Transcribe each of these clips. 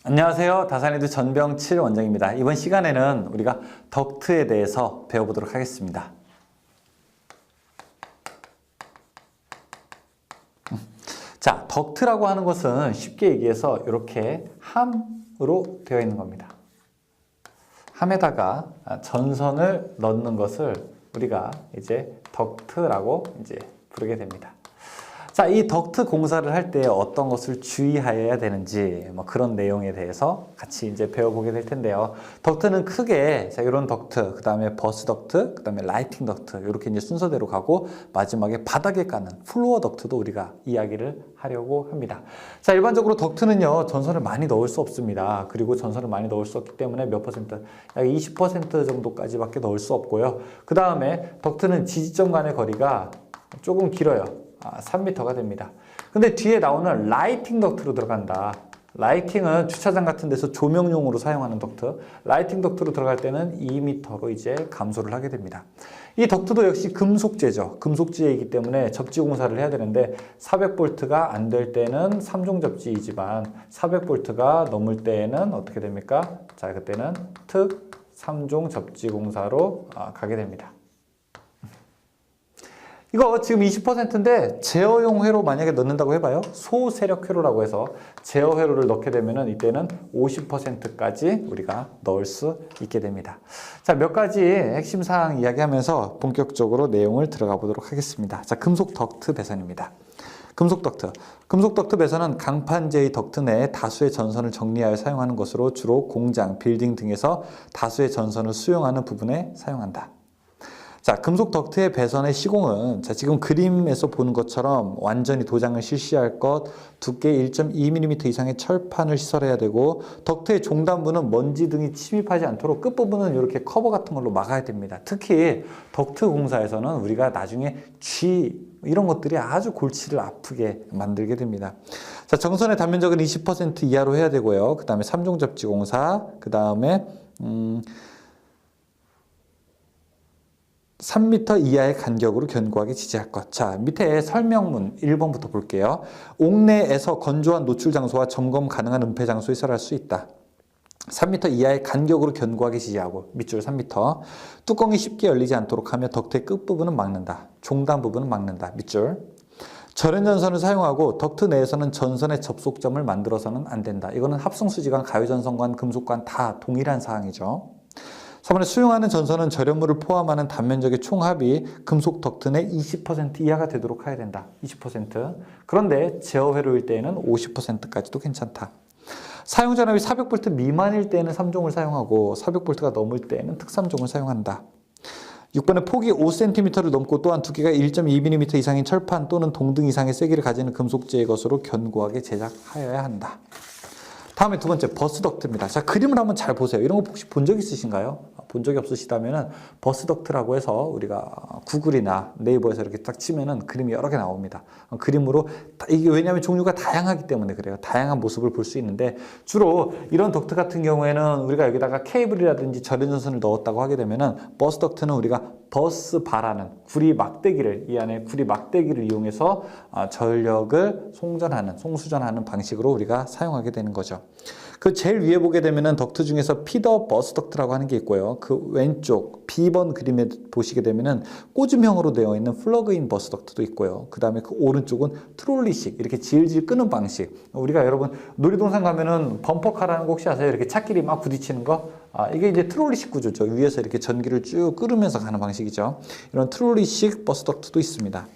안녕하세요. 다산에드 전병칠 원장입니다. 이번 시간에는 우리가 덕트에 대해서 배워보도록 하겠습니다. 자, 덕트라고 하는 것은 쉽게 얘기해서 이렇게 함으로 되어 있는 겁니다. 함에다가 전선을 넣는 것을 우리가 이제 덕트라고 이제 부르게 됩니다. 자, 이 덕트 공사를 할 때 어떤 것을 주의하여야 되는지 그런 내용에 대해서 같이 이제 배워보게 될 텐데요. 덕트는 크게 자, 이런 덕트, 그 다음에 버스 덕트, 그 다음에 라이팅 덕트 이렇게 이제 순서대로 가고 마지막에 바닥에 까는 플로어 덕트도 우리가 이야기를 하려고 합니다. 자, 일반적으로 덕트는요 전선을 많이 넣을 수 없습니다. 그리고 전선을 많이 넣을 수 없기 때문에 몇 퍼센트? 약 20% 정도까지밖에 넣을 수 없고요. 그 다음에 덕트는 지지점 간의 거리가 조금 길어요. 3m가 됩니다. 근데 뒤에 나오는 라이팅 덕트로 들어간다. 라이팅은 주차장 같은 데서 조명용으로 사용하는 덕트. 라이팅 덕트로 들어갈 때는 2m로 이제 감소를 하게 됩니다. 이 덕트도 역시 금속재죠. 금속재이기 때문에 접지 공사를 해야 되는데 400V가 안 될 때는 3종 접지이지만 400V가 넘을 때에는 어떻게 됩니까? 자, 그때는 특 3종 접지 공사로 가게 됩니다. 이거 지금 20%인데 제어용 회로 만약에 넣는다고 해봐요. 소세력 회로라고 해서 제어 회로를 넣게 되면은 이때는 50%까지 우리가 넣을 수 있게 됩니다. 자, 몇 가지 핵심 사항 이야기하면서 본격적으로 내용을 들어가 보도록 하겠습니다. 자, 금속 덕트 배선입니다. 금속 덕트. 금속 덕트 배선은 강판재의 덕트 내에 다수의 전선을 정리하여 사용하는 것으로 주로 공장, 빌딩 등에서 다수의 전선을 수용하는 부분에 사용한다. 자, 금속 덕트의 배선의 시공은 자, 지금 그림에서 보는 것처럼 완전히 도장을 실시할 것, 두께 1.2mm 이상의 철판을 시설해야 되고 덕트의 종단부는 먼지 등이 침입하지 않도록 끝부분은 이렇게 커버 같은 걸로 막아야 됩니다. 특히 덕트 공사에서는 우리가 나중에 이런 것들이 아주 골치를 아프게 만들게 됩니다. 자, 정선의 단면적은 20% 이하로 해야 되고요. 그 다음에 3종 접지 공사, 그 다음에 3m 이하의 간격으로 견고하게 지지할 것. 자, 밑에 설명문 1번부터 볼게요. 옥내에서 건조한 노출 장소와 점검 가능한 은폐 장소에 설할 수 있다. 3m 이하의 간격으로 견고하게 지지하고 밑줄 3m. 뚜껑이 쉽게 열리지 않도록 하며 덕트의 끝부분은 막는다. 종단 부분은 막는다. 밑줄. 절연 전선을 사용하고 덕트 내에서는 전선의 접속점을 만들어서는 안 된다. 이거는 합성수지관, 가위전선관, 금속관 다 동일한 사항이죠. 3번에 수용하는 전선은 절연물을 포함하는 단면적의 총합이 금속 덕트 내 20% 이하가 되도록 해야 된다. 20%. 그런데 제어 회로일 때에는 50%까지도 괜찮다. 사용 전압이 400V 미만일 때에는 3종을 사용하고 400V가 넘을 때에는 특 3종을 사용한다. 6번에 폭이 5cm를 넘고 또한 두께가 1.2mm 이상인 철판 또는 동등 이상의 세기를 가지는 금속재의 것으로 견고하게 제작하여야 한다. 다음에 두 번째 버스 덕트입니다. 자, 그림을 한번 잘 보세요. 이런 거 혹시 본 적 있으신가요? 본 적이 없으시다면은 버스 덕트라고 해서 우리가 구글이나 네이버에서 이렇게 딱 치면은 그림이 여러 개 나옵니다. 그림으로 이게 왜냐하면 종류가 다양하기 때문에 그래요. 다양한 모습을 볼 수 있는데 주로 이런 덕트 같은 경우에는 우리가 여기다가 케이블이라든지 절연 전선을 넣었다고 하게 되면은 버스 덕트는 우리가 버스 바라는 구리 막대기를 이 안에 구리 막대기를 이용해서 전력을 송수전하는 방식으로 우리가 사용하게 되는 거죠. 그 제일 위에 보게 되면은 덕트 중에서 피더 버스 덕트라고 하는 게 있고요. 그 왼쪽 B번 그림에 보시게 되면은 꽂음형으로 되어 있는 플러그인 버스 덕트도 있고요. 그 다음에 그 오른쪽은 트롤리식 이렇게 질질 끄는 방식. 우리가 여러분 놀이동산 가면은 범퍼카라는 거 혹시 아세요? 이렇게 차끼리 막 부딪히는 거. 이게 이제 트롤리식 구조죠. 위에서 이렇게 전기를 쭉 끄르면서 가는 방식이죠. 이런 트롤리식 버스 덕트도 있습니다.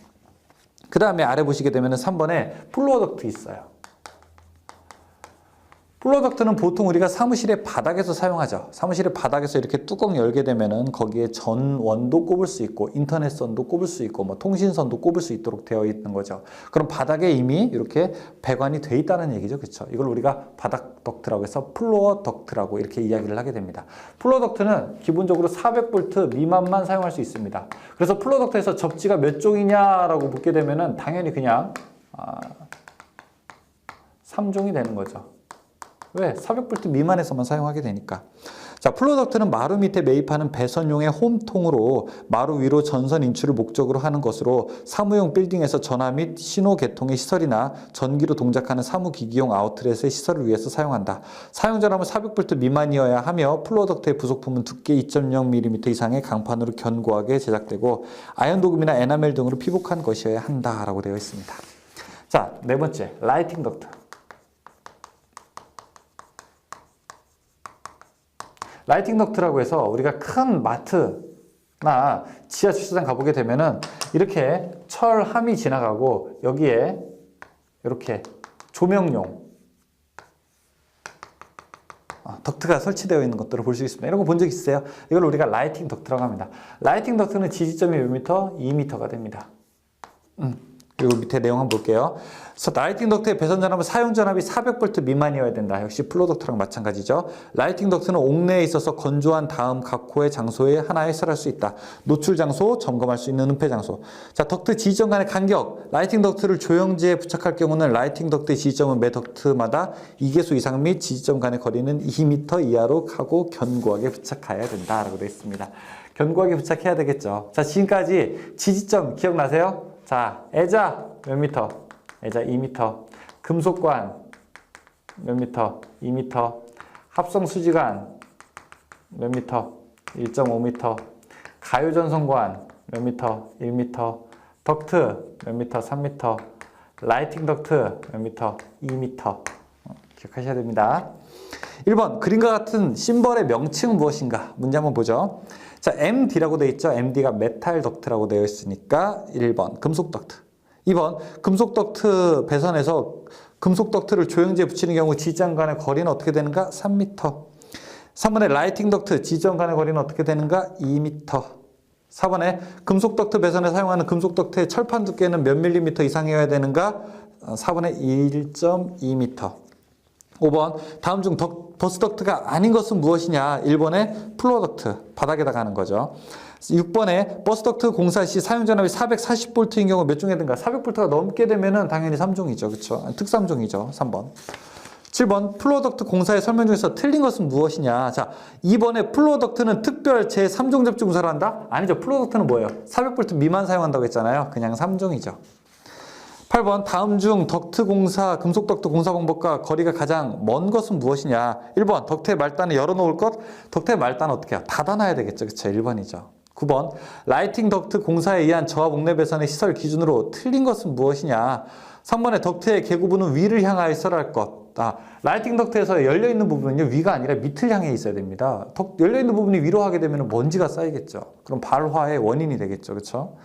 그 다음에 아래 보시게 되면은 3번에 플로어 덕트 있어요. 플로어 덕트는 보통 우리가 사무실의 바닥에서 사용하죠. 사무실의 바닥에서 이렇게 뚜껑 열게 되면은 거기에 전원도 꼽을 수 있고 인터넷선도 꼽을 수 있고 통신선도 꼽을 수 있도록 되어 있는 거죠. 그럼 바닥에 이미 이렇게 배관이 돼 있다는 얘기죠. 그렇죠? 이걸 우리가 바닥 덕트라고 해서 플로어 덕트라고 이렇게 이야기를 하게 됩니다. 플로어 덕트는 기본적으로 400V 미만만 사용할 수 있습니다. 그래서 플로어 덕트에서 접지가 몇 종이냐라고 묻게 되면은 당연히 그냥 3종이 되는 거죠. 왜? 400V 미만에서만 사용하게 되니까. 자, 플로덕트는 마루 밑에 매입하는 배선용의 홈통으로 마루 위로 전선 인출을 목적으로 하는 것으로 사무용 빌딩에서 전화 및 신호 개통의 시설이나 전기로 동작하는 사무기기용 아웃렛의 시설을 위해서 사용한다. 사용전압은 400V 미만이어야 하며 플로덕트의 부속품은 두께 2.0mm 이상의 강판으로 견고하게 제작되고 아연 도금이나 에나멜 등으로 피복한 것이어야 한다라고 되어 있습니다. 자, 네 번째, 라이팅 덕트. 라이팅 덕트라고 해서 우리가 큰 마트나 지하 주차장 가보게 되면은 이렇게 철함이 지나가고 여기에 이렇게 조명용 덕트가 설치되어 있는 것들을 볼 수 있습니다. 이런 거 본 적 있으세요? 이걸 우리가 라이팅 덕트라고 합니다. 라이팅 덕트는 지지점이 몇 미터? 2m가 됩니다. 그리고 밑에 내용 한번 볼게요. 그래서 라이팅 덕트의 배선 전압은 사용 전압이 400V 미만이어야 된다. 역시 플로 덕트랑 마찬가지죠. 라이팅 덕트는 옥내에 있어서 건조한 다음 각 호의 장소에 하나에 설할 수 있다. 노출 장소, 점검할 수 있는 은폐 장소. 자, 덕트 지지점 간의 간격. 라이팅 덕트를 조형지에 부착할 경우는 라이팅 덕트의 지지점은 매 덕트마다 2개수 이상 및 지지점 간의 거리는 2m 이하로 하고 견고하게 부착해야 된다라고 되어 있습니다. 견고하게 부착해야 되겠죠. 자, 지금까지 지지점 기억나세요? 자, 애자 몇 미터? 애자 2m. 금속관 몇 미터? 2m. 합성 수지관 몇 미터? 1.5m. 가유전선관 몇 미터? 1m. 덕트 몇 미터? 3m. 라이팅 덕트 몇 미터? 2m. 기억하셔야 됩니다. 1번, 그림과 같은 심벌의 명칭은 무엇인가? 문제 한번 보죠. 자, MD라고 되어 있죠. MD가 메탈 덕트라고 되어 있으니까 1번, 금속 덕트. 2번, 금속 덕트 배선에서 금속 덕트를 조형지에 붙이는 경우 지점 간의 거리는 어떻게 되는가? 3m. 3번에 라이팅 덕트, 지점 간의 거리는 어떻게 되는가? 2m. 4번에 금속 덕트 배선에 사용하는 금속 덕트의 철판 두께는 몇 밀리미터 이상이어야 되는가? 4번에 1.2m. 5번, 다음 중 버스덕트가 아닌 것은 무엇이냐? 1번에 플로덕트, 바닥에다 가는 거죠. 6번에 버스덕트 공사 시 사용전압이 440V인 경우 몇 종에 든가? 400V가 넘게 되면은 당연히 3종이죠. 그렇죠? 특3종이죠. 3번. 7번, 플로덕트 공사의 설명 중에서 틀린 것은 무엇이냐? 자, 2번에 플로덕트는 특별 제3종 접지 공사를 한다? 아니죠. 플로덕트는 뭐예요? 400V 미만 사용한다고 했잖아요. 그냥 3종이죠. 8번, 다음 중 덕트 공사, 금속 덕트 공사 방법과 거리가 가장 먼 것은 무엇이냐? 1번, 덕트의 말단을 열어놓을 것. 덕트의 말단은 어떻게 해요? 닫아놔야 되겠죠. 그쵸? 1번이죠. 9번, 라이팅 덕트 공사에 의한 저압 옥내 배선의 시설 기준으로 틀린 것은 무엇이냐? 3번에 덕트의 개구부는 위를 향하여 설할 것. 라이팅 덕트에서 열려있는 부분은요, 위가 아니라 밑을 향해 있어야 됩니다. 열려있는 부분이 위로 하게 되면 먼지가 쌓이겠죠. 그럼 발화의 원인이 되겠죠. 그쵸?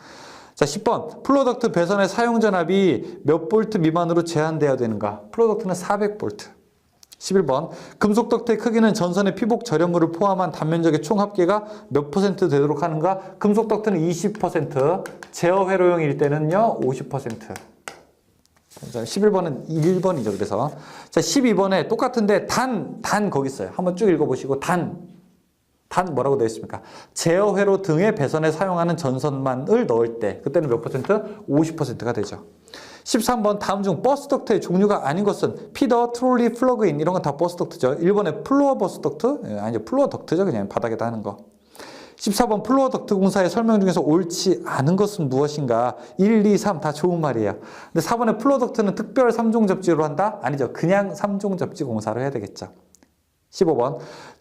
자, 10번, 플로덕트 배선의 사용 전압이 몇 볼트 미만으로 제한되어야 되는가? 플로덕트는 400V. 11번, 금속 덕트의 크기는 전선의 피복 절연물을 포함한 단면적의 총 합계가 몇 % 되도록 하는가? 금속 덕트는 20%, 제어 회로용일 때는요, 50%. 자, 11번은 1번이죠. 그래서. 자, 12번에 똑같은데 단 거기 있어요. 한번 쭉 읽어보시고, 단 뭐라고 되어 있습니까? 제어 회로 등의 배선에 사용하는 전선만을 넣을 때 그때는 몇 %? 50%가 되죠. 13번, 다음 중 버스 덕트의 종류가 아닌 것은 피더, 트롤리, 플러그인 이런 건 다 버스 덕트죠. 1번에 플로어 버스 덕트? 아니죠. 플로어 덕트죠. 그냥 바닥에다 하는 거. 14번, 플로어 덕트 공사의 설명 중에서 옳지 않은 것은 무엇인가? 1, 2, 3 다 좋은 말이에요. 근데 4번에 플로어 덕트는 특별 3종 접지로 한다? 아니죠. 그냥 3종 접지 공사로 해야 되겠죠. 15번,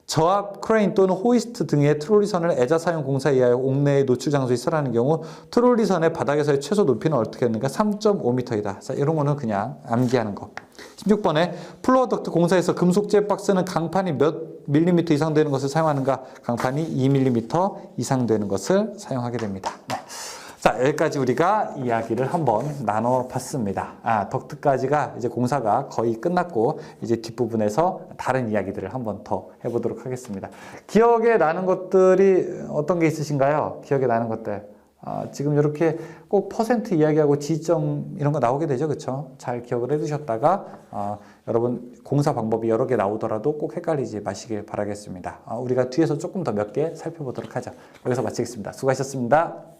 저압 크레인 또는 호이스트 등의 트롤리선을 애자 사용 공사에 의하여 옥내의 노출 장소에 설하는 경우 트롤리선의 바닥에서의 최소 높이는 어떻게 했는가? 3.5m이다. 자, 이런 거는 그냥 암기하는 거. 16번에 플로어 덕트 공사에서 금속재 박스는 강판이 몇 밀리미터 이상 되는 것을 사용하는가? 강판이 2mm 이상 되는 것을 사용하게 됩니다. 네. 자, 여기까지 우리가 이야기를 한번 나눠봤습니다. 덕트까지가 이제 공사가 거의 끝났고 이제 뒷부분에서 다른 이야기들을 한번 더 해보도록 하겠습니다. 기억에 나는 것들이 어떤 게 있으신가요? 기억에 나는 것들. 지금 이렇게 꼭 퍼센트 이야기하고 지점 이런 거 나오게 되죠. 그렇죠? 잘 기억을 해두셨다가 여러분 공사 방법이 여러 개 나오더라도 꼭 헷갈리지 마시길 바라겠습니다. 우리가 뒤에서 조금 더 몇 개 살펴보도록 하죠. 여기서 마치겠습니다. 수고하셨습니다.